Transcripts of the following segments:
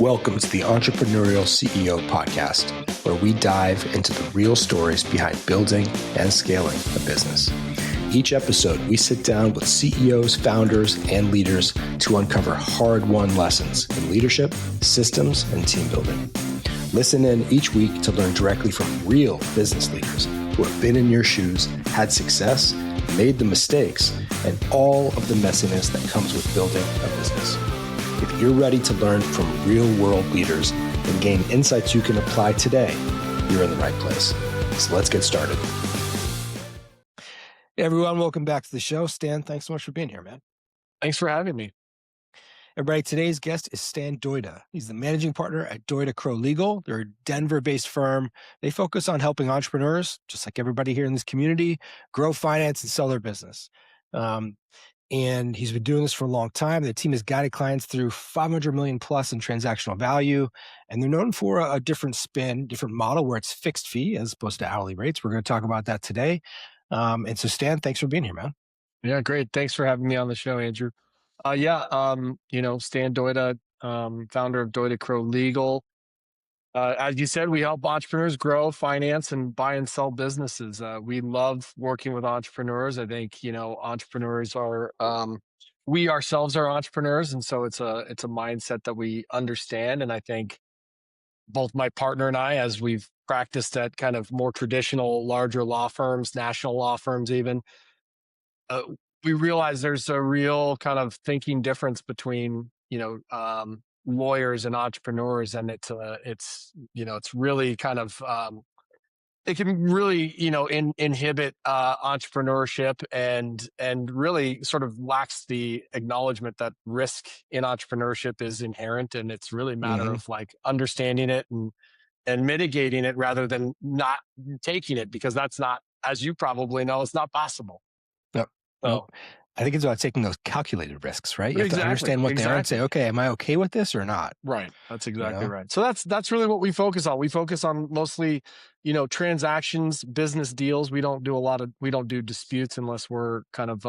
Welcome to the Entrepreneurial CEO Podcast, where we dive into the real stories behind building and scaling a business. Each episode, we sit down with CEOs, founders, and leaders to uncover hard-won lessons in leadership, systems, and team building. Listen in each week to learn directly from real business leaders who have been in your shoes, had success, made the mistakes, and all of the messiness that comes with building a business. If you're ready to learn from real-world leaders and gain insights you can apply today, you're in the right place. So let's get started. Hey everyone, welcome back to the show. Stan, thanks so much for being here, man. Thanks for having me. Everybody, today's guest is Stan Doida. He's the managing partner at Doida Crow Legal. They're a Denver-based firm. They focus on helping entrepreneurs, just like everybody here in this community, grow, finance, and sell their business. And he's been doing this for a long time. The team has guided clients through 500 million plus in transactional value. And they're known for a different spin, different model where it's fixed fee as opposed to hourly rates. We're going to talk about that today. And so Stan, thanks for being here, man. Yeah, great. Thanks for having me on the show, Andrew. Stan Doida, founder of Doida Crow Legal. As you said, we help entrepreneurs grow, finance, and buy and sell businesses. We love working with entrepreneurs. I think, entrepreneurs are, we ourselves are entrepreneurs. And so it's a mindset that we understand. And I think both my partner and I, as we've practiced at kind of more traditional, larger law firms, national law firms even, we realize there's a real kind of thinking difference between, lawyers and entrepreneurs, and it's really kind of it can really inhibit entrepreneurship and really sort of lacks the acknowledgement that risk in entrepreneurship is inherent, and it's really a matter of like understanding it and mitigating it rather than not taking it, because that's not, as you probably know, it's not possible. Yep. So, I think it's about taking those calculated risks, right? You have to understand what they are and say, okay, am I okay with this or not? Right. That's exactly right. So that's really what we focus on. We focus on mostly, transactions, business deals. We don't do disputes unless we're kind of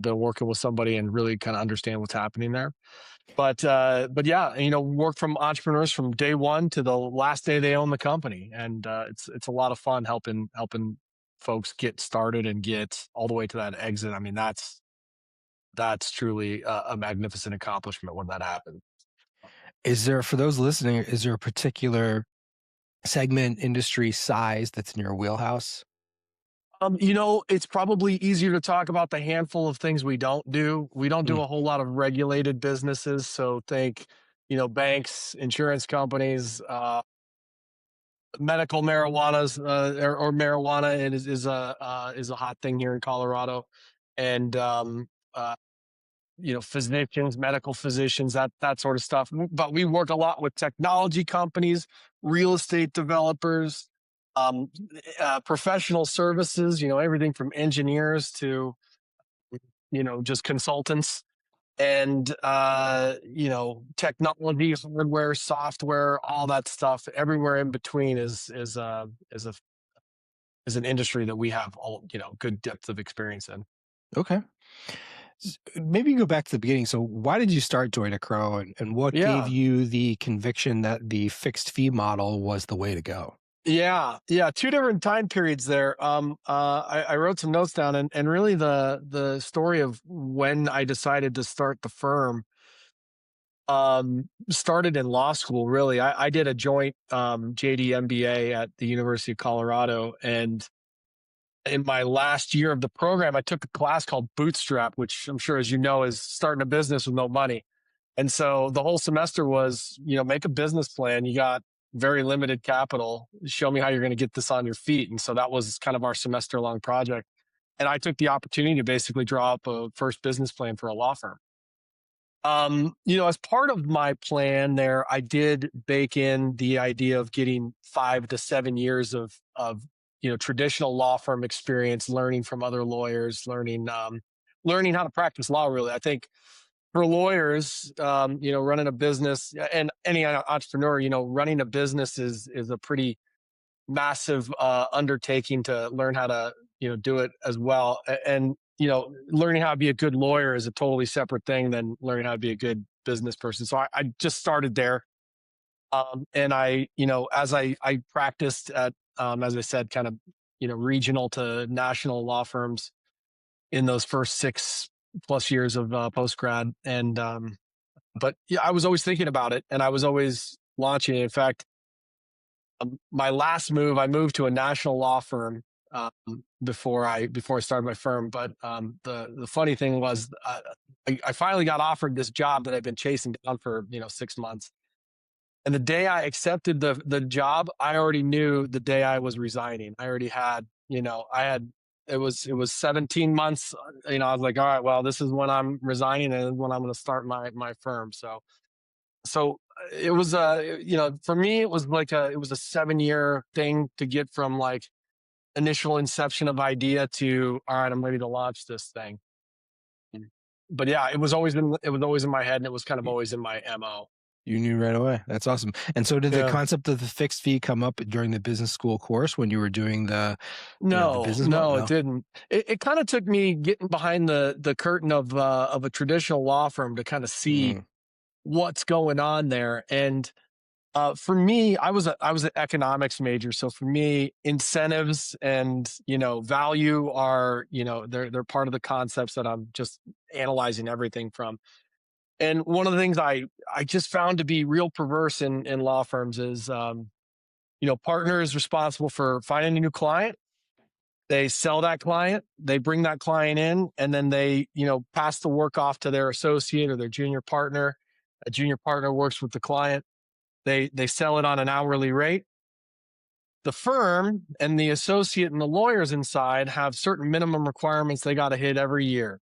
been working with somebody and really kind of understand what's happening there. But yeah, work from entrepreneurs from day one to the last day they own the company. And it's a lot of fun helping folks get started and get all the way to that exit. I mean, that's truly a magnificent accomplishment when that happens. For those listening, is there a particular segment, industry, size that's in your wheelhouse? It's probably easier to talk about the handful of things we don't do. We don't do a whole lot of regulated businesses. So think, banks, insurance companies, medical marijuanas or marijuana is a hot thing here in Colorado, and physicians, medical physicians, that sort of stuff. But we work a lot with technology companies, real estate developers, professional services. Everything from engineers to just consultants. And technology, hardware, software, all that stuff, everywhere in between is an industry that we have good depth of experience in. Okay, maybe go back to the beginning. So why did you start Doida Crow, and what gave you the conviction that the fixed fee model was the way to go? Yeah. Two different time periods there. I wrote some notes down, and really the story of when I decided to start the firm started in law school. Really, I did a joint JD MBA at the University of Colorado, and in my last year of the program, I took a class called Bootstrap, which I'm sure, as you know, is starting a business with no money. And so the whole semester was, make a business plan. You got very limited capital. Show me how you're going to get this on your feet. And so that was kind of our semester long project. And I took the opportunity to basically draw up a first business plan for a law firm. As part of my plan there, I did bake in the idea of getting 5 to 7 years of traditional law firm experience, learning from other lawyers, learning how to practice law. Really, I think for lawyers, running a business, and any entrepreneur, running a business is a pretty massive undertaking to learn how to, do it as well. And, learning how to be a good lawyer is a totally separate thing than learning how to be a good business person. So I just started there. And I, as I practiced at, as I said, kind of, regional to national law firms in those first 6+ years of post grad. And, but yeah, I was always thinking about it and I was always launching it. In fact, my last move, I moved to a national law firm before I started my firm. But the funny thing was, I finally got offered this job that I've been chasing down for 6 months. And the day I accepted the job, I already knew the day I was resigning. I already had, it was 17 months. I was like, all right, well, this is when I'm resigning and when I'm going to start my firm. So it was for me it was like it was a 7-year thing to get from like initial inception of idea to, all right, I'm ready to launch this thing. But yeah, it was always in my head, and it was kind of always in my MO. You knew right away. That's awesome. And so did the Yeah. concept of the fixed fee come up during the business school course when you were doing the No, business no, model? it didn't. It kind of took me getting behind the curtain of a traditional law firm to kind of see what's going on there. And for me, I was an economics major, so for me, incentives and value are they're part of the concepts that I'm just analyzing everything from. And one of the things I just found to be real perverse in law firms is partner is responsible for finding a new client. They sell that client, they bring that client in, and then they pass the work off to their associate or their junior partner. A junior partner works with the client. They sell it on an hourly rate. The firm and the associate and the lawyers inside have certain minimum requirements they got to hit every year.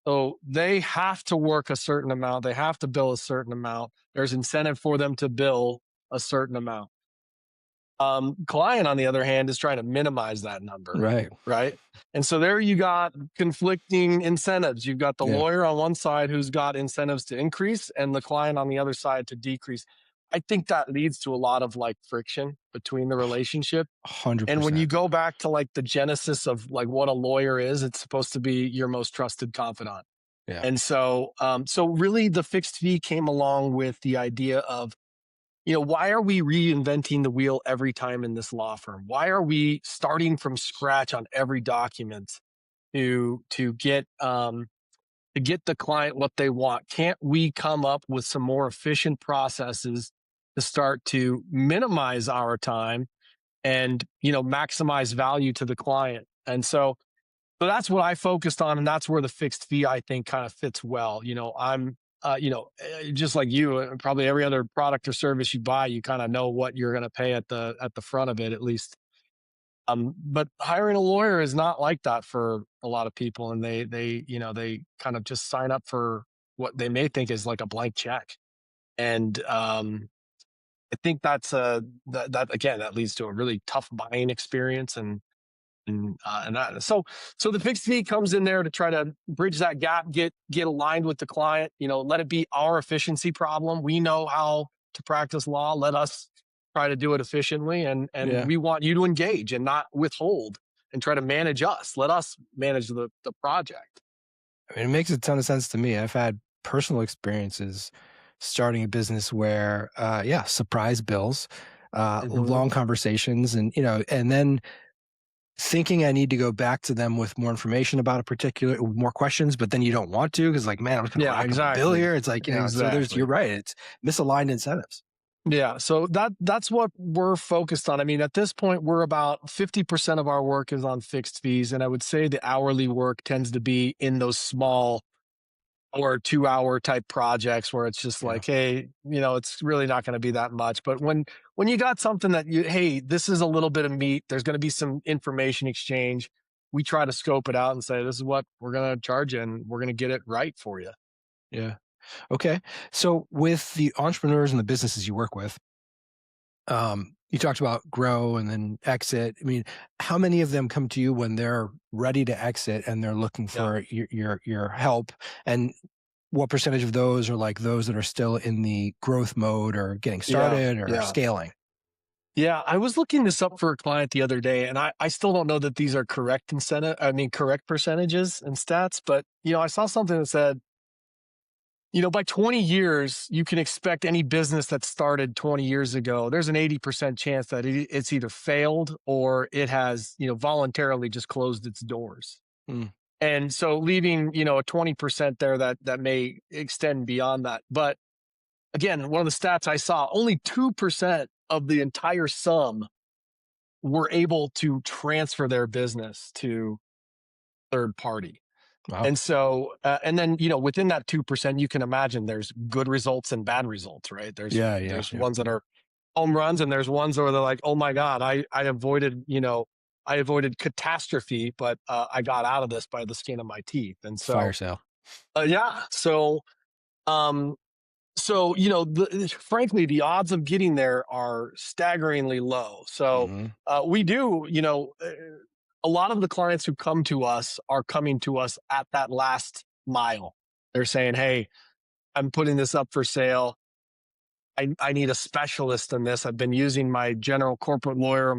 So they have to work a certain amount. They have to bill a certain amount. There's incentive for them to bill a certain amount. Client, on the other hand, is trying to minimize that number. Right. And so there you got conflicting incentives. You've got the lawyer on one side who's got incentives to increase and the client on the other side to decrease. I think that leads to a lot of like friction between the relationship. 100%. And when you go back to like the genesis of like what a lawyer is, it's supposed to be your most trusted confidant. Yeah. And so, so really the fixed fee came along with the idea of, why are we reinventing the wheel every time in this law firm? Why are we starting from scratch on every document to get the client what they want? Can't we come up with some more efficient processes to start to minimize our time and maximize value to the client? And so that's what I focused on, and that's where the fixed fee I think kind of fits well. I'm just like you, probably every other product or service you buy, you kind of know what you're going to pay at the front of it, at least. But hiring a lawyer is not like that for a lot of people, and they kind of just sign up for what they may think is like a blank check. And I think that's that again, that leads to a really tough buying experience, and that. So the fixed fee comes in there to try to bridge that gap, get aligned with the client, let it be our efficiency problem. We know how to practice law. Let us try to do it efficiently. And we want you to engage and not withhold and try to manage us. Let us manage the project. I mean, it makes a ton of sense to me. I've had personal experiences starting a business where, surprise bills, long conversations, and, and then thinking I need to go back to them with more information about more questions, but then you don't want to because like, man, I'm going to rack up a bill here. It's like, so you're right. It's misaligned incentives. Yeah. So that's what we're focused on. I mean, at this point, we're about 50% of our work is on fixed fees. And I would say the hourly work tends to be in those small or 2-hour type projects where it's just like, hey, it's really not going to be that much. But when you got something that hey, this is a little bit of meat, there's going to be some information exchange. We try to scope it out and say, this is what we're going to charge you, and we're going to get it right for you. Yeah. Okay. So with the entrepreneurs and the businesses you work with, you talked about grow and then exit. I mean, how many of them come to you when they're ready to exit and they're looking for your help? And what percentage of those are like those that are still in the growth mode or getting started or scaling? Yeah, I was looking this up for a client the other day, and I still don't know that these are correct percentages and stats, but I saw something that said by 20 years, you can expect any business that started 20 years ago, there's an 80% chance that it's either failed or it has, voluntarily just closed its doors. Mm. And so leaving, a 20% there that may extend beyond that. But again, one of the stats I saw, only 2% of the entire sum were able to transfer their business to third party. Wow. And so, and then, within that 2%, you can imagine there's good results and bad results, right? There's ones that are home runs, and there's ones where they're like, oh my God, I avoided, I avoided catastrophe, but I got out of this by the skin of my teeth. And so, Fire sale. yeah. So, frankly, the odds of getting there are staggeringly low. So we do, a lot of the clients who come to us are coming to us at that last mile. They're saying, hey, I'm putting this up for sale. I need a specialist in this. I've been using my general corporate lawyer,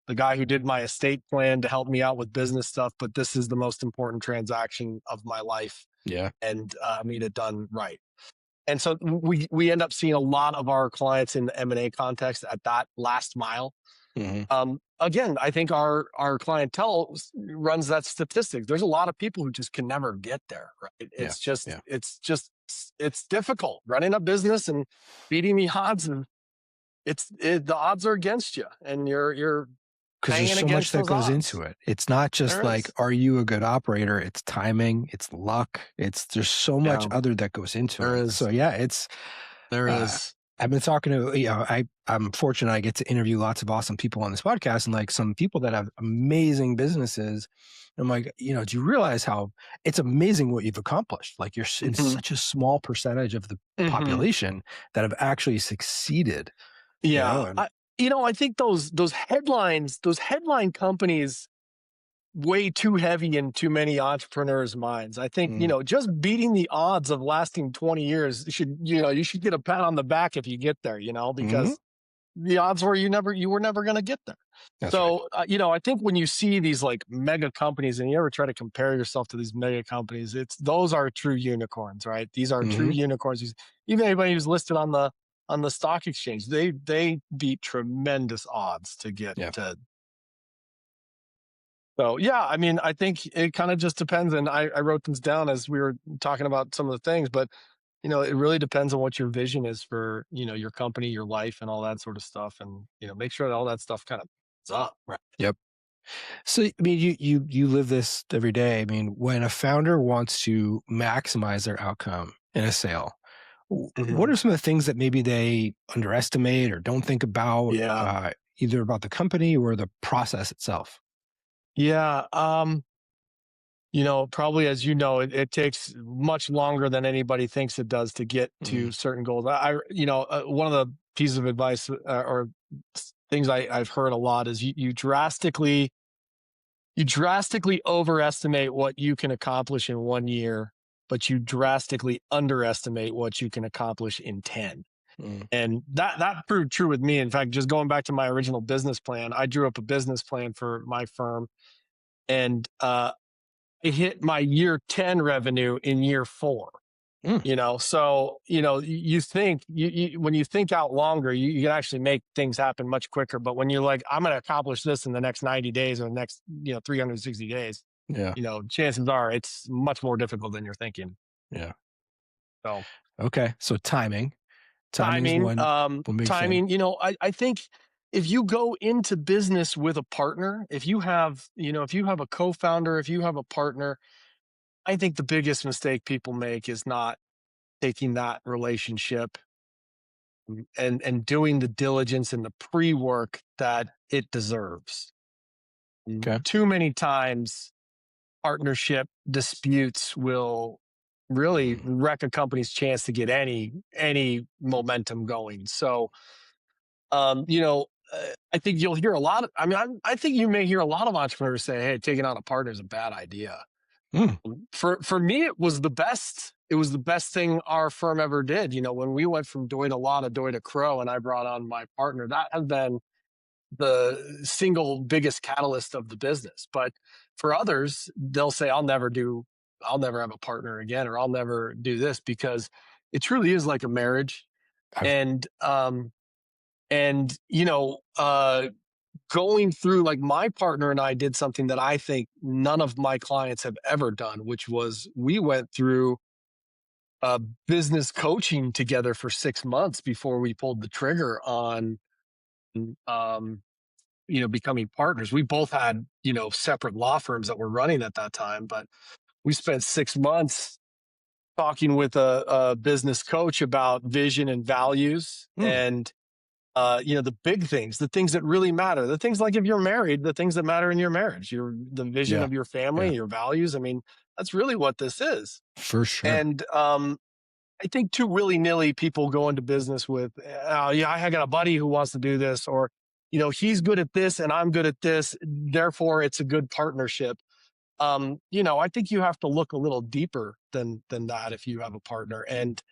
the guy who did my estate plan to help me out with business stuff, but this is the most important transaction of my life. Yeah. And I need it done right. And so we end up seeing a lot of our clients in the M&A context at that last mile. Again, I think our clientele runs that statistic. There's a lot of people who just can never get there, right? It's difficult running a business and beating the odds, and the odds are against you, and you're because there's so much that goes into it. It's not just like, are you a good operator? It's timing, it's luck, there's so much other that goes into it. So yeah, there is. I've been talking to, I'm fortunate I get to interview lots of awesome people on this podcast, and like some people that have amazing businesses. I'm like, do you realize how it's amazing what you've accomplished? Like you're in such a small percentage of the population that have actually succeeded. Yeah. I think those headline companies way too heavy in too many entrepreneurs' minds. I think, just beating the odds of lasting 20 years, you should get a pat on the back if you get there, because the odds were you were never going to get there. That's so, right. I think when you see these like mega companies and you ever try to compare yourself to these mega companies, those are true unicorns, right? These are true unicorns. Even anybody who's listed on the stock exchange, they beat tremendous odds to get to. So, yeah, I mean, I think it kind of just depends. And I wrote things down as we were talking about some of the things, but, it really depends on what your vision is for, your company, your life, and all that sort of stuff. And, make sure that all that stuff kind of is up. Right. Yep. So, I mean, you live this every day. I mean, when a founder wants to maximize their outcome in a sale, what are some of the things that maybe they underestimate or don't think about, either about the company or the process itself? Yeah. Probably, as it takes much longer than anybody thinks it does to get to certain goals. One of the pieces of advice or things I've heard a lot is you drastically overestimate what you can accomplish in 1 year, but you drastically underestimate what you can accomplish in 10. And that proved true with me. In fact, just going back to my original business plan, I drew up a business plan for my firm, and I hit my year 10 revenue in year 4. So, you think when you think out longer, you can actually make things happen much quicker. But when you're like, I'm going to accomplish this in the next 90 days or the next, 360 days, chances are it's much more difficult than you're thinking. Yeah. So, okay. So timing, timing, I think if you go into business with a partner, if you have a co-founder, if you have a partner, I think the biggest mistake people make is not taking that relationship and doing the diligence and the pre-work that it deserves. Okay. Too many times, partnership disputes will really wreck a company's chance to get any momentum going. So, I think you'll hear a lot. I think you may hear a lot of entrepreneurs say, "Hey, taking on a partner is a bad idea." For me, it was the best. It was the best thing our firm ever did. When we went from Doida Law to Doida Crow, and I brought on my partner, that has been the single biggest catalyst of the business. But for others, they'll say, "I'll never do I'll never have a partner again, or I'll never do this, because it truly is like a marriage. And, going through, like, my partner and I did something that I think none of my clients have ever done, which was we went through business coaching together for 6 months before we pulled the trigger on, um, becoming partners. We both had, separate law firms that were running at that time, but we spent 6 months talking with a business coach about vision and values, and the big things, the things that really matter, the things, like if you're married, the things that matter in your marriage, the vision of your family, your values. I mean, that's really what this is. For sure. And I think too willy-nilly people go into business with, I got a buddy who wants to do this, or, he's good at this and I'm good at this, therefore it's a good partnership. I think you have to look a little deeper than that if you have a partner. And,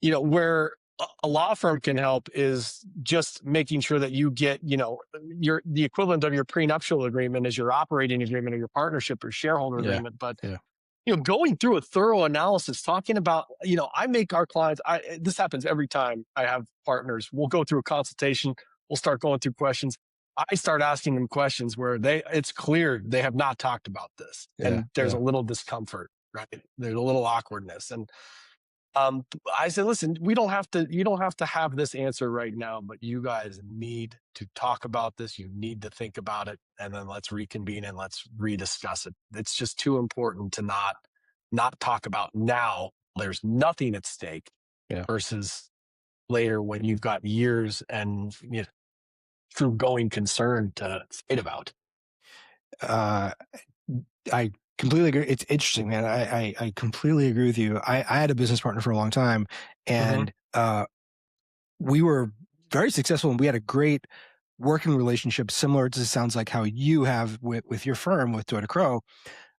where a law firm can help is just making sure that you get, the equivalent of your prenuptial agreement is your operating agreement or your partnership or shareholder agreement. But, going through a thorough analysis, talking about, I make our clients, this happens every time I have partners. We'll go through a consultation. We'll start going through questions. I start asking them questions where it's clear they have not talked about this, and there's a little discomfort, right? There's a little awkwardness. And I said, listen, you don't have to have this answer right now, but you guys need to talk about this. You need to think about it, and then let's reconvene and let's rediscuss it. It's just too important to not talk about now. There's nothing at stake versus later when you've got years and through going concern to fight about. I completely agree. It's interesting, man. I completely agree with you. I had a business partner for a long time, and we were very successful, and we had a great working relationship, similar to, sounds like how you have with your firm, with Doida Crow.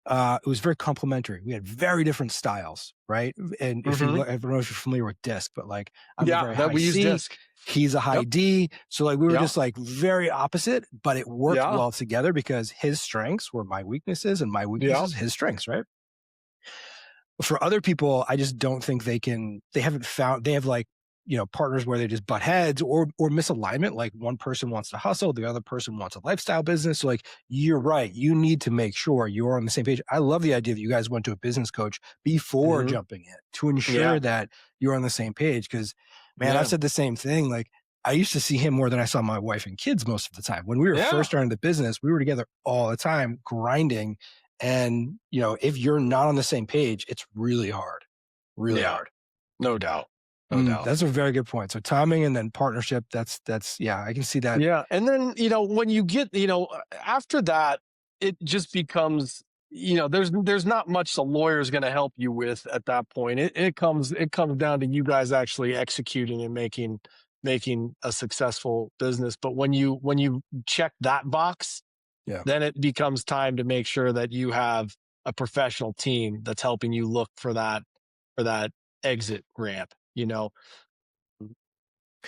It was very complementary. We had very different styles, right? And if you, I don't know if you're familiar with DISC, but like, I'm a very high we use C, DISC. He's a high D. So like we were just like very opposite, but it worked well together because his strengths were my weaknesses and my weaknesses, his strengths, right? For other people, I just don't think they have like, partners where they just butt heads or misalignment. Like one person wants to hustle, the other person wants a lifestyle business. So like, you're right. You need to make sure you're on the same page. I love the idea that you guys went to a business coach before jumping in to ensure that you're on the same page. Cause man, I've said the same thing. Like I used to see him more than I saw my wife and kids most of the time. When we were first starting the business, we were together all the time grinding. And if you're not on the same page, it's really hard, hard. No doubt. No doubt. That's a very good point. So timing and then partnership, that's I can see that. Yeah. And then, when you get, after that, it just becomes, there's not much the lawyer's going to help you with at that point. It comes down to you guys actually executing and making a successful business. But when you check that box, then it becomes time to make sure that you have a professional team that's helping you look for that exit ramp. When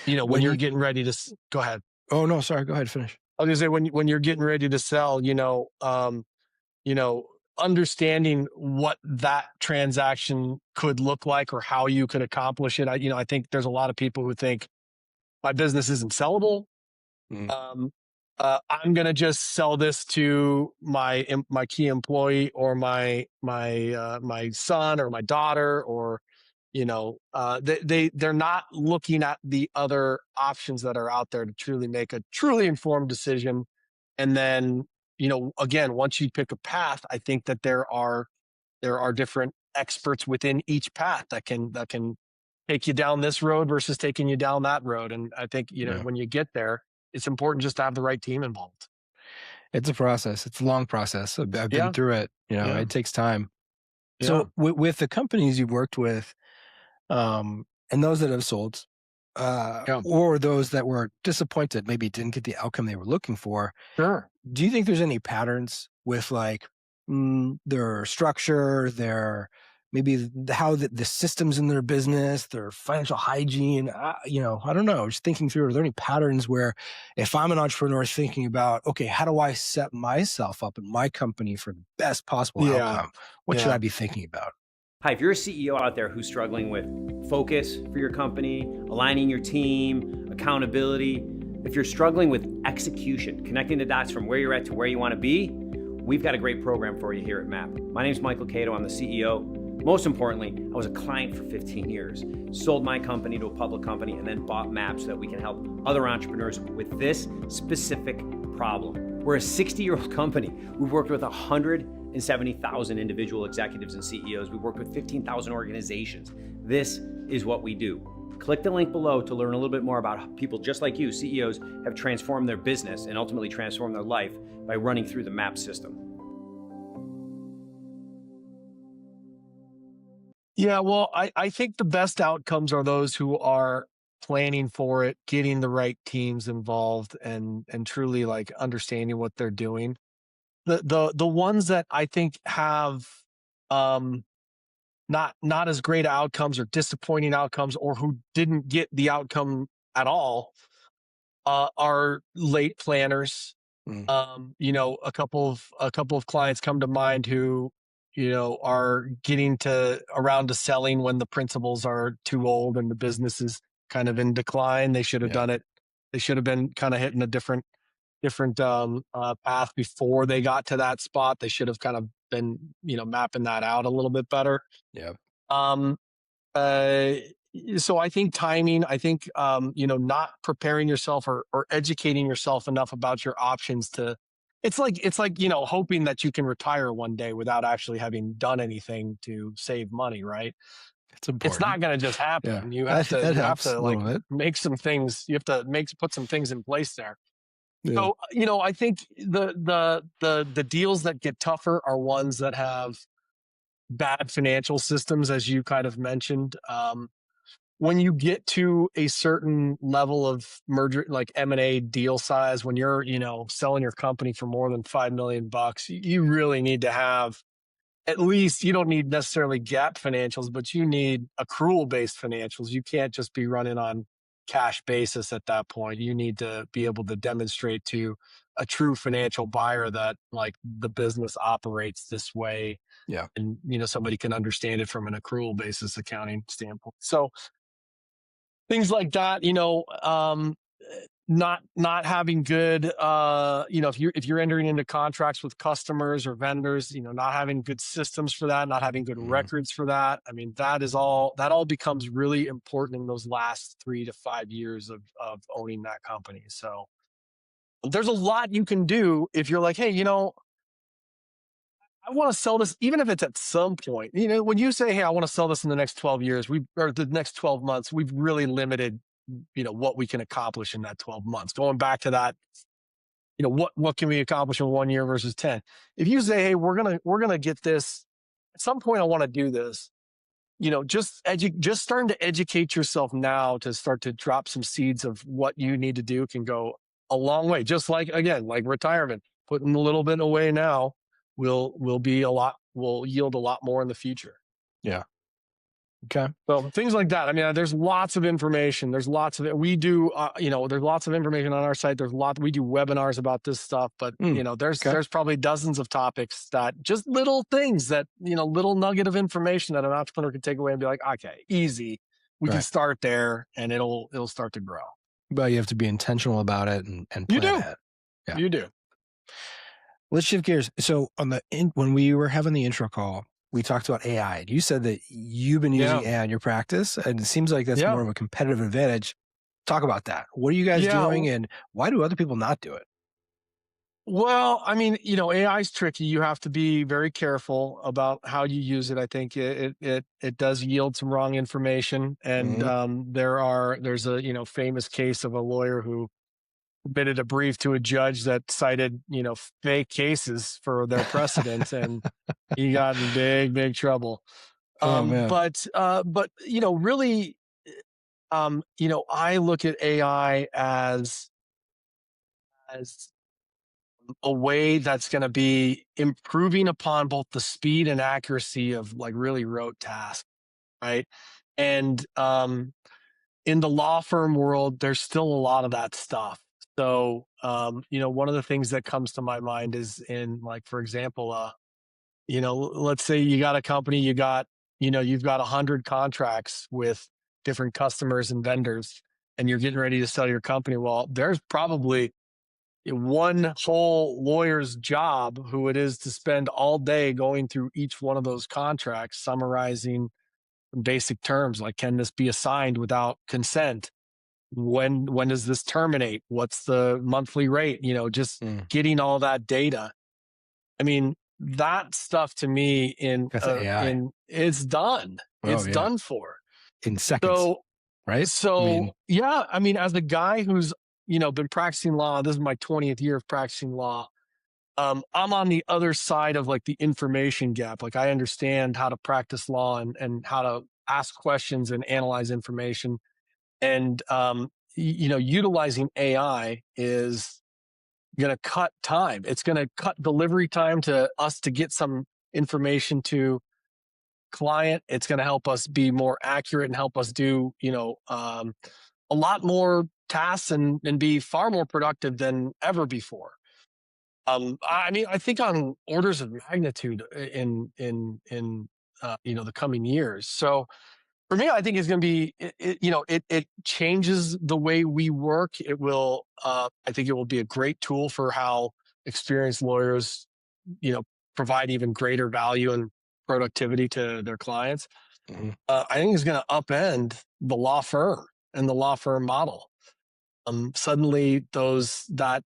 you're getting ready to go ahead. Oh no, sorry. Go ahead. Finish. I was gonna say when you're getting ready to sell, understanding what that transaction could look like or how you could accomplish it. I think there's a lot of people who think my business isn't sellable. I'm going to just sell this to my key employee or my son or my daughter, or they're not looking at the other options that are out there to truly make a truly informed decision. And then, again, once you pick a path, I think that there are different experts within each path that can take you down this road versus taking you down that road. And I think, when you get there, it's important just to have the right team involved. It's a process. It's a long process. I've been through it. It takes time. Yeah. So with the companies you've worked with, and those that have sold, or those that were disappointed, maybe didn't get the outcome they were looking for. Sure. Do you think there's any patterns with like their structure, their maybe how the systems in their business, their financial hygiene, I don't know, just thinking through, are there any patterns where if I'm an entrepreneur thinking about, okay, how do I set myself up and my company for the best possible outcome? What should I be thinking about? Hi, if you're a CEO out there who's struggling with focus for your company, aligning your team, accountability, if you're struggling with execution, connecting the dots from where you're at to where you want to be, we've got a great program for you here at MAP. My name's Michael Cato, I'm the CEO. Most importantly, I was a client for 15 years, sold my company to a public company, and then bought MAP so that we can help other entrepreneurs with this specific problem. We're a 60-year-old company. We've worked with 170,000 individual executives and CEOs. We've worked with 15,000 organizations. This is what we do. Click the link below to learn a little bit more about how people just like you, CEOs, have transformed their business and ultimately transformed their life by running through the MAP system. Yeah, well, I think the best outcomes are those who are planning for it, getting the right teams involved, and truly like understanding what they're doing. The ones that I think have um not as great outcomes or disappointing outcomes, or who didn't get the outcome at all, are late planners. A couple of clients come to mind who, are getting to around to selling when the principals are too old and the business is kind of in decline. They should have done it. They should have been kind of hitting a different path before they got to that spot. They should have kind of been, mapping that out a little bit better. Yeah. Um, uh, so I think timing, not preparing yourself or educating yourself enough about your options it's like, hoping that you can retire one day without actually having done anything to save money, right? It's important. It's not going to just happen. Yeah. You have that to helps a little bit. make some things. You have to put some things in place there. Yeah. So, I think the deals that get tougher are ones that have bad financial systems, as you kind of mentioned. When you get to a certain level of merger, like M&A deal size, when you're, selling your company for more than $5 million, you really need to have, at least, you don't need necessarily GAAP financials, but you need accrual-based financials. You can't just be running on cash basis at that point. You need to be able to demonstrate to a true financial buyer that like the business operates this way. Yeah. And, somebody can understand it from an accrual basis accounting standpoint. So things like that, not having good, if you're entering into contracts with customers or vendors, not having good systems for that, not having good records for that. I mean, that all becomes really important in those last 3 to 5 years of owning that company. So there's a lot you can do if you're like, hey, I want to sell this, even if it's at some point. When you say, hey, I want to sell this in the next 12 years, or the next 12 months, we've really limited, what we can accomplish in that 12 months. Going back to that, what can we accomplish in 1 year versus 10? If you say, hey, we're gonna get this at some point, I want to do this. Just starting to educate yourself now to start to drop some seeds of what you need to do can go a long way. Just like, again, like retirement, putting a little bit away now will yield a lot more in the future. Yeah. Okay. So things like that. I mean, there's lots of information. There's lots of it. We do, there's lots of information on our site. We do webinars about this stuff, but there's probably dozens of topics that just little things that, little nugget of information that an entrepreneur can take away and be like, okay, easy. We can start there and it'll start to grow. But you have to be intentional about it and plan ahead. Yeah. You do. Let's shift gears. So when we were having the intro call, we talked about AI. You said that you've been using AI in your practice, and it seems like that's more of a competitive advantage. Talk about that. What are you guys doing, and why do other people not do it? Well, I mean, AI is tricky. You have to be very careful about how you use it. I think it does yield some wrong information, and there's a famous case of a lawyer who submitted a brief to a judge that cited, fake cases for their precedent, and he got in big trouble. But really, I look at AI as a way that's going to be improving upon both the speed and accuracy of like really rote tasks, right? And in the law firm world, there's still a lot of that stuff. So, one of the things that comes to my mind is in, like, for example, let's say you got a company, you've got 100 contracts with different customers and vendors, and you're getting ready to sell your company. Well, there's probably one whole lawyer's job who it is to spend all day going through each one of those contracts, summarizing basic terms like, can this be assigned without consent? When does this terminate? What's the monthly rate? Just getting all that data. I mean, that stuff to me That's AI. it's done. It's done for in seconds. Right? Yeah. I mean, as a guy who's, been practicing law, this is my 20th year of practicing law. I'm on the other side of like the information gap. Like, I understand how to practice law and how to ask questions and analyze information. And, utilizing AI is going to cut time. It's going to cut delivery time to us to get some information to client. It's going to help us be more accurate and help us do, a lot more tasks and be far more productive than ever before. I think on orders of magnitude in the coming years. So for me, I think it's going to be, it changes the way we work. It will, I think it will be a great tool for how experienced lawyers, provide even greater value and productivity to their clients. Mm-hmm. I think it's going to upend the law firm and the law firm model. Suddenly that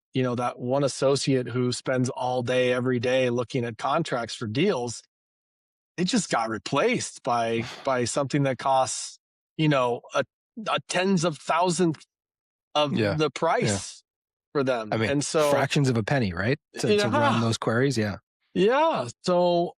one associate who spends all day, every day looking at contracts for deals, it just got replaced by something that costs, a tens of thousands of the price for them. I mean, and so fractions of a penny, right? To run those queries. Yeah. Yeah. So,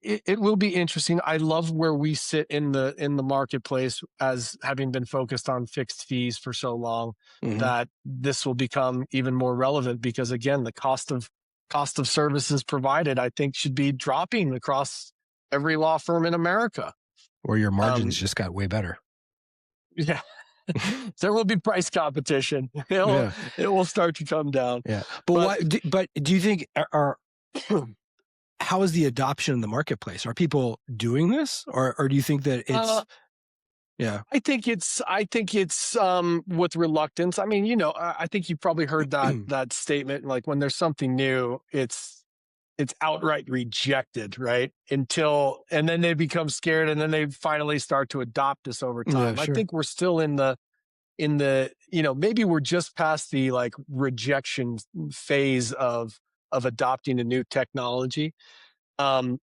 it will be interesting. I love where we sit in the marketplace as having been focused on fixed fees for so long, that this will become even more relevant because, again, the cost of services provided, I think, should be dropping across every law firm in America. Or your margins just got way better. Yeah. There will be price competition. It will start to come down. Yeah. But do you think how is the adoption in the marketplace? Are people doing this, or do you think that it's? I think it's with reluctance. I mean, I think you've probably heard that statement. Like, when there's something new, it's outright rejected, right? And then they become scared, and then they finally start to adopt this over time. Yeah, sure. I think we're still in the maybe we're just past the like rejection phase of adopting a new technology. I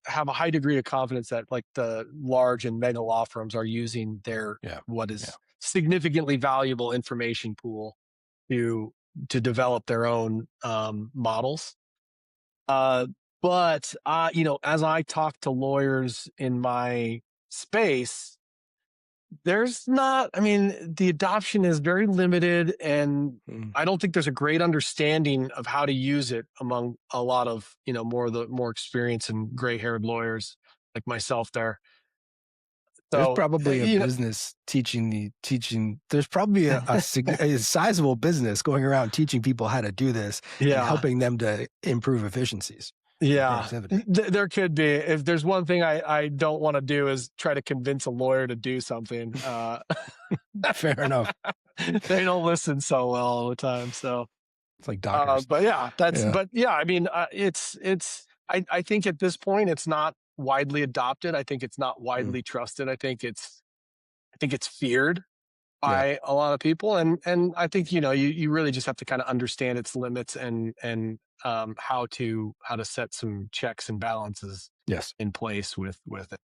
have a high degree of confidence that like the large and mega law firms are using their significantly valuable information pool to develop their own models. But as I talk to lawyers in my space, the adoption is very limited, and I don't think there's a great understanding of how to use it among a lot of, more experienced and gray-haired lawyers like myself there. So, there's probably a business teaching. There's probably a sizable business going around teaching people how to do this and helping them to improve efficiencies. Yeah, there could be. If there's one thing I don't want to do is try to convince a lawyer to do something. Fair enough. They don't listen so well all the time. So it's like doctors. I mean, I think at this point it's not widely adopted. I think it's not widely trusted. I think it's feared by a lot of people, and I think you really just have to kind of understand its limits and how to set some checks and balances in place with it.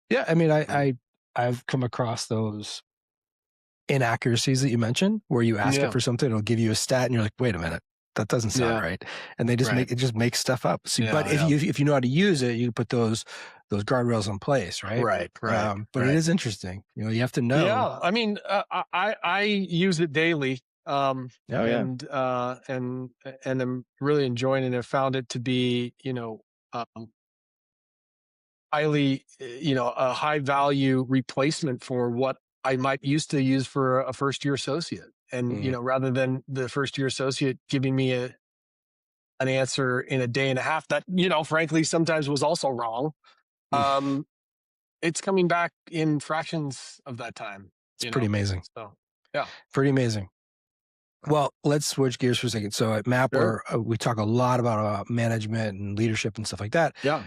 Yeah, I mean, I've come across those inaccuracies that you mentioned, where you ask it for something, it'll give you a stat, and you're like, wait a minute, that doesn't sound right, and they just make stuff up. So, but if you know how to use it, you put those guardrails in place, right? Right. But it is interesting. You have to know. Yeah, I mean, I use it daily. And I'm really enjoying it. I found it to be, highly, a high value replacement for what I might used to use for a first year associate. And, rather than the first year associate giving me an answer in a day and a half that, frankly, sometimes was also wrong. It's coming back in fractions of that time. It's pretty amazing. So, yeah. Pretty amazing. Well, let's switch gears for a second. So at Mapper, we talk a lot about management and leadership and stuff like that. Yeah.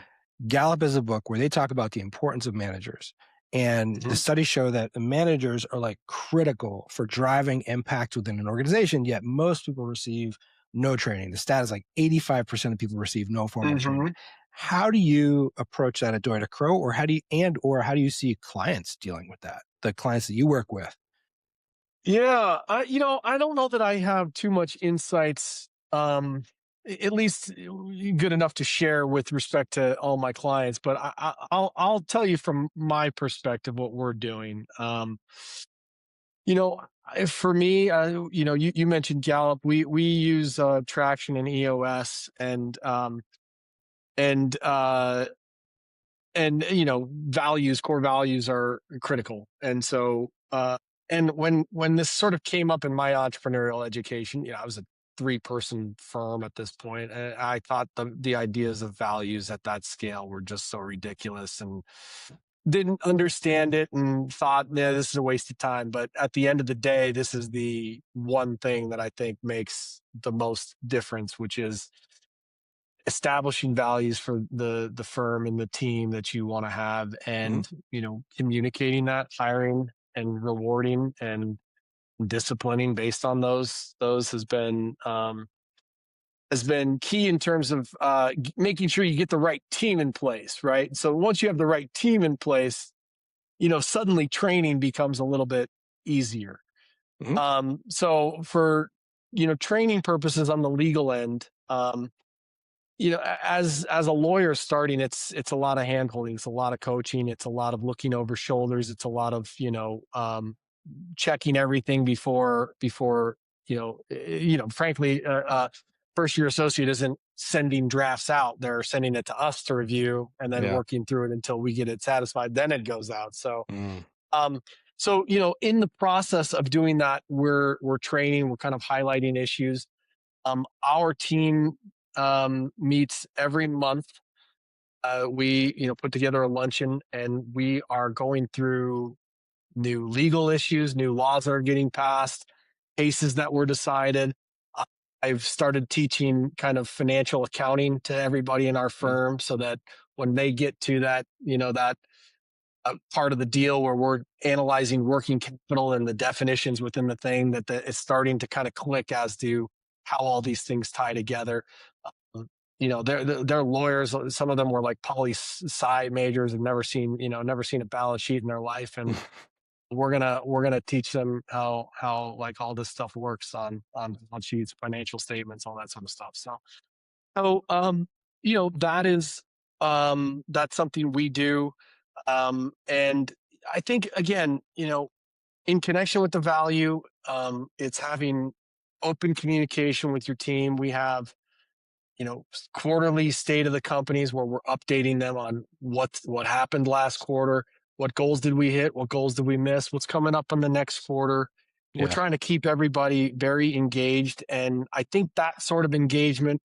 Gallup is a book where they talk about the importance of managers. And the studies show that the managers are like critical for driving impact within an organization, yet most people receive no training. The stat is like 85% of people receive no formal training. How do you approach that at Doida Crow, or how do you see clients dealing with that? The clients that you work with? Yeah, I don't know that I have too much insights, at least good enough to share with respect to all my clients. But I'll tell you from my perspective what we're doing. For me, you mentioned Gallup. We use Traction and EOS, and core values are critical. And so, and when this sort of came up in my entrepreneurial education, I was a 3-person firm at this point, and I thought the ideas of values at that scale were just so ridiculous, and didn't understand it, and thought, this is a waste of time. But at the end of the day, this is the one thing that I think makes the most difference, which is establishing values for the firm and the team that you want to have, and communicating that, hiring and rewarding and disciplining based on those has been key in terms of making sure you get the right team in place, right? So once you have the right team in place, suddenly training becomes a little bit easier. So for training purposes on the legal end, as a lawyer starting, it's a lot of handholding, it's a lot of coaching, it's a lot of looking over shoulders, it's a lot of checking everything before frankly, first year associate isn't sending drafts out; they're sending it to us to review and then working through it until we get it satisfied. Then it goes out. So, in the process of doing that, we're training, we're kind of highlighting issues. Our team meets every month. We put together a luncheon, and we are going through new legal issues, new laws that are getting passed, cases that were decided. I've started teaching kind of financial accounting to everybody in our firm, so that when they get to that, that part of the deal where we're analyzing working capital and the definitions within the thing, that it's starting to kind of click as to how all these things tie together. They're lawyers. Some of them were like poli-sci majors and never seen a balance sheet in their life. And we're gonna teach them how like all this stuff works on sheets, financial statements, all that sort of stuff. So that is that's something we do. And I think, again, in connection with the value, it's having open communication with your team. We have quarterly state of the companies where we're updating them on what happened last quarter. What goals did we hit? What goals did we miss? What's coming up in the next quarter? We're trying to keep everybody very engaged. And I think that sort of engagement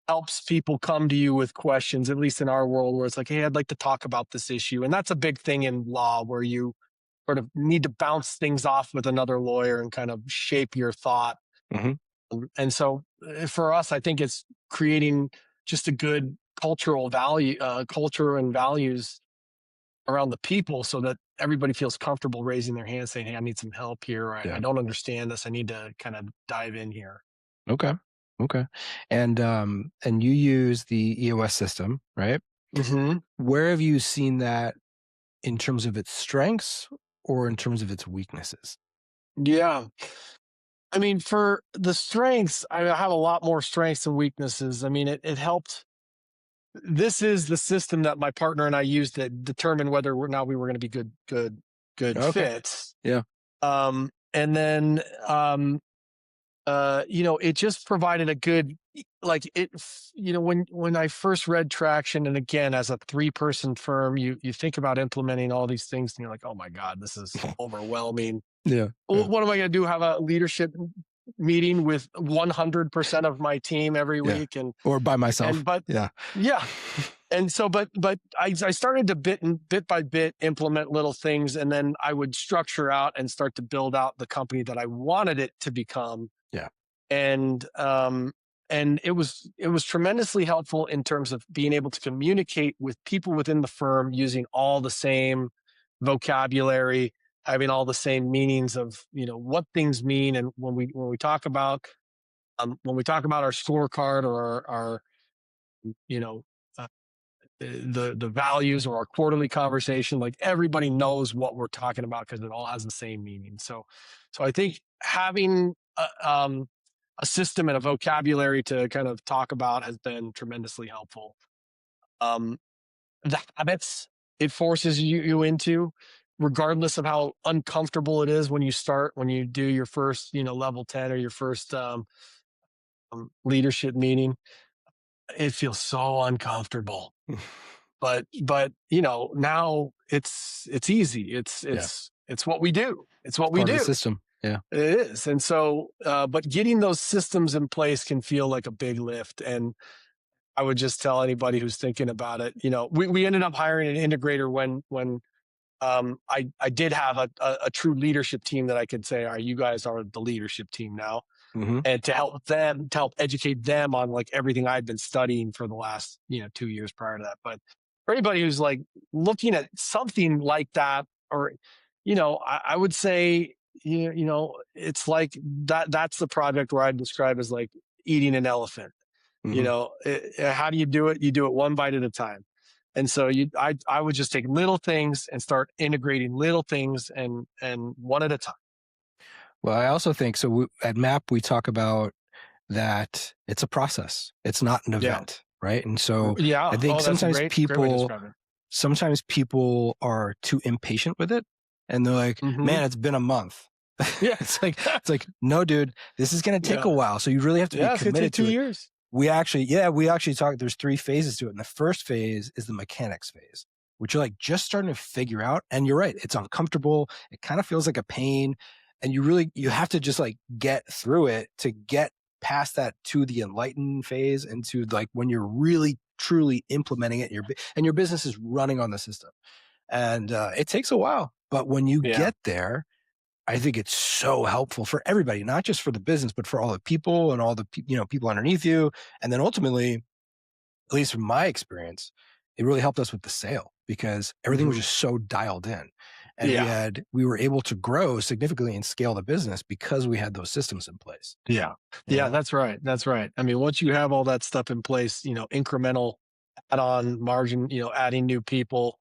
helps people come to you with questions, at least in our world, where it's like, hey, I'd like to talk about this issue. And that's a big thing in law, where you sort of need to bounce things off with another lawyer and kind of shape your thought. And so for us, I think it's creating just a good cultural value, culture and values around the people, so that everybody feels comfortable raising their hand, saying, hey, I need some help here. Or, I don't understand this. I need to kind of dive in here. Okay. And you use the EOS system, right? Where have you seen that in terms of its strengths or in terms of its weaknesses? Yeah. I mean, for the strengths, I have a lot more strengths than weaknesses. I mean, it helped. This is the system that my partner and I used to determine whether we were going to be good fits. Yeah. And then it just provided a good, like it, when I first read Traction, and again, as a 3-person firm, you think about implementing all these things and you're like, oh my God, this is overwhelming. Yeah. What am I going to do? Have a leadership meeting with 100% of my team every week? Or by myself. Yeah. And so, but I started to bit by bit implement little things, and then I would structure out and start to build out the company that I wanted it to become. Yeah. And it was tremendously helpful in terms of being able to communicate with people within the firm using all the same vocabulary, having all the same meanings of, what things mean. And when we talk about our scorecard or our uh, the values or our quarterly conversation, like everybody knows what we're talking about because it all has the same meaning. So I think having a system and a vocabulary to kind of talk about has been tremendously helpful. The habits it forces you into, regardless of how uncomfortable it is when you do your first, level 10 or your first leadership meeting, it feels so uncomfortable. but now it's easy. It's what we do. It's what we do. Part of the system. Yeah, it is. And so, but getting those systems in place can feel like a big lift. And I would just tell anybody who's thinking about it, we ended up hiring an integrator when I did have a true leadership team that I could say, all right, you guys are the leadership team now. Mm-hmm. And to help educate them on like everything I'd been studying for the last, 2 years prior to that. But for anybody who's like looking at something like that, or, I would say, it's like that's the project where I'd describe as like eating an elephant. Mm-hmm. How do you do it? You do it one bite at a time. And so I would just take little things and start integrating little things and one at a time. Well, I also think, so at MAP, we talk about that it's a process. It's not an event, right? And so I think sometimes people are too impatient with it. And they're like, man, it's been a month. Yeah. It's like, no, dude, this is going to take a while. So you really have to be committed to 2 years. We actually talk, there's 3 phases to it. And the first phase is the mechanics phase, which you're like just starting to figure out. And you're right. It's uncomfortable. It kind of feels like a pain. And you have to just like get through it to get past that to the enlightened phase, and to like when you're really truly implementing it, and your business is running on the system. And it takes a while, but when you get there, I think it's so helpful for everybody, not just for the business, but for all the people and all the people underneath you. And then ultimately, at least from my experience, it really helped us with the sale because everything was just so dialed in. And we were able to grow significantly and scale the business because we had those systems in place. Yeah. That's right. I mean, once you have all that stuff in place, incremental add-on margin, adding new people,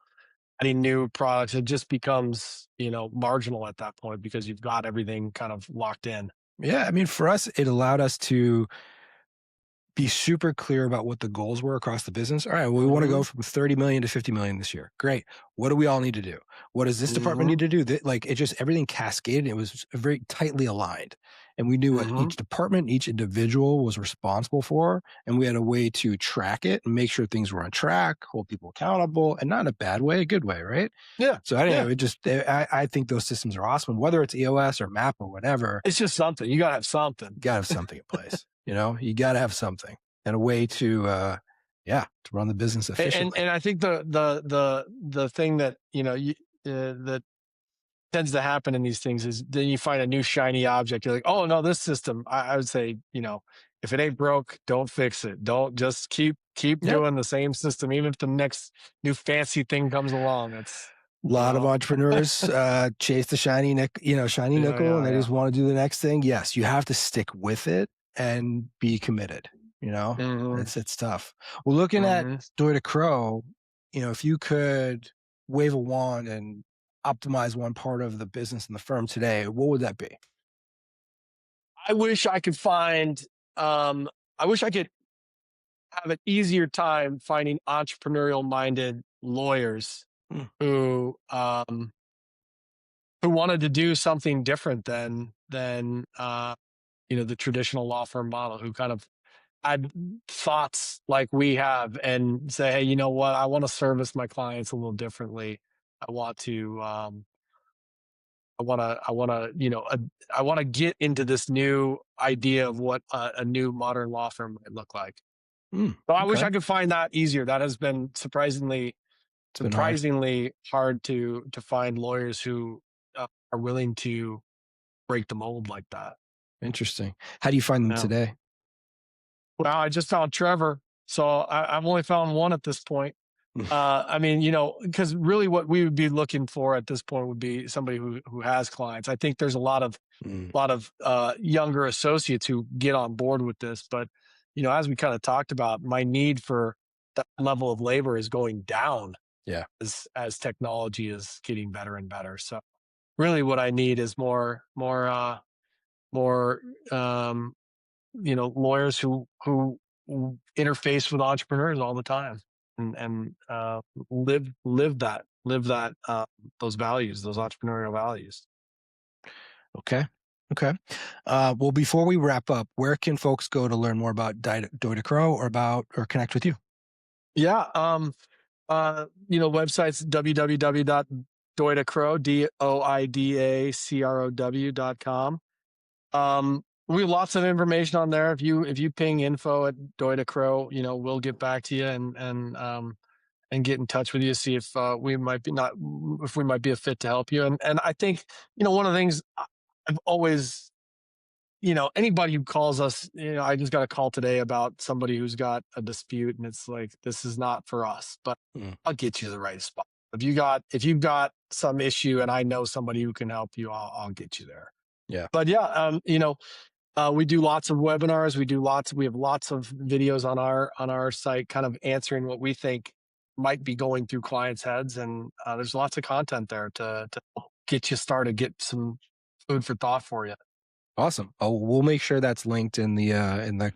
adding new products, it just becomes, marginal at that point because you've got everything kind of locked in. Yeah. I mean, for us, it allowed us to be super clear about what the goals were across the business. All right, well, we want to go from 30 million to 50 million this year. Great. What do we all need to do? What does this department need to do? Like it just, everything cascaded. It was very tightly aligned. And we knew what each department, each individual was responsible for. And we had a way to track it and make sure things were on track, hold people accountable, and not in a bad way, a good way, right? Yeah. So I think those systems are awesome. Whether it's EOS or MAP or whatever. It's just something. You got to have something. You got to have something in place. You got to have something and a way to run the business efficiently. And I think the thing that, that tends to happen in these things is then you find a new shiny object. You're like, oh no, this system, I would say, if it ain't broke, don't fix it. Don't just keep doing the same system. Even if the next new fancy thing comes along, it's a lot of entrepreneurs chase the shiny nickel, and they just want to do the next thing. Yes, you have to stick with it and be committed. It's tough. Well, looking at Doida Crow, if you could wave a wand and optimize one part of the business and the firm today, what would that be? I wish I could have an easier time finding entrepreneurial minded lawyers who wanted to do something different than the traditional law firm model, who kind of had thoughts like we have and say, hey, you know what? I want to service my clients a little differently. I want to, I want to get into this new idea of what a new modern law firm might look like. So I wish I could find that easier. That has been surprisingly hard to find lawyers who are willing to break the mold like that. Interesting. How do you find them today? Well, I just found Trevor, so I've only found one at this point. I mean, because really what we would be looking for at this point would be somebody who has clients. I think there's a lot of younger associates who get on board with this, but as we kind of talked about, my need for that level of labor is going down. Yeah. As technology is getting better and better. So really what I need is more lawyers who interface with entrepreneurs all the time and live those values, those entrepreneurial values. Okay. Well, before we wrap up, where can folks go to learn more about Doida Crow or connect with you? Yeah. Websites www.doidacrow, doidacrow.com. We have lots of information on there. If you ping info at Doida Crow, we'll get back to you and get in touch with you, see if we might be a fit to help you. And I think, one of the things I've always, anybody who calls us, I just got a call today about somebody who's got a dispute, and it's like, this is not for us, but I'll get you the right spot. If you've got some issue and I know somebody who can help you, I'll get you there. Yeah. But yeah, we do lots of webinars. We have lots of videos on our site, kind of answering what we think might be going through clients' heads. And there's lots of content there to get you started, get some food for thought for you. Awesome. Oh, we'll make sure that's linked in the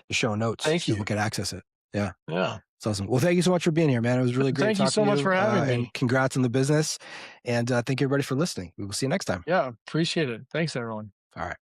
show notes. Thank you. So we can access it. Yeah. Yeah. It's awesome. Well, thank you so much for being here, man. It was really great. Thank you so much for having me. And congrats on the business. And thank you everybody for listening. We will see you next time. Yeah. Appreciate it. Thanks, everyone. All right.